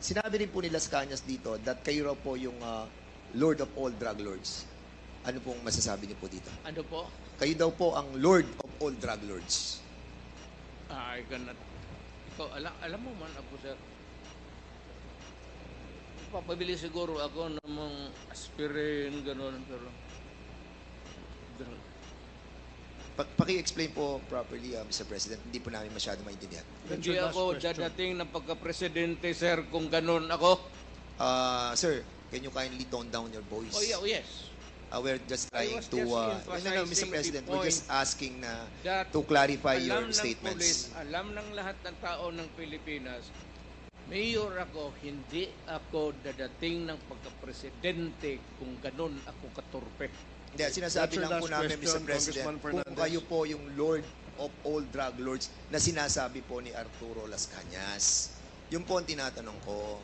Sinabi rin po ni Las Cañas dito that kayo raw po yung Lord of all drug lords. Ano pong masasabi niyo po dito? Ano po? Kayo daw po ang Lord of all drug lords. I cannot. Ikaw, alam mo man ako, sir. Papabili siguro ako ng mga aspirin, gano'n, pero... Paki-explain po properly, Mr. President. Hindi po namin masyado maintindihan. Hindi ako dadating ng pagka-presidente, sir, kung gano'n ako. Sir, can you kindly tone down your voice? Oh, yeah, oh, yes. We're just trying was to... just no, emphasizing Mr. President, the we're just point asking na that to clarify your alam ng statements. pulis, alam ng lahat ng tao ng Pilipinas, mayor ako, hindi ako dadating ng pagka-presidente kung ganun ako katurpe. Hindi, sinasabi That's your lang po last namin, Mr. question, President, Congressman kung Fernandez. kayo po yung Lord of all drug lords na sinasabi po ni Arturo Las Cañas. Yung po ang tinatanong ko.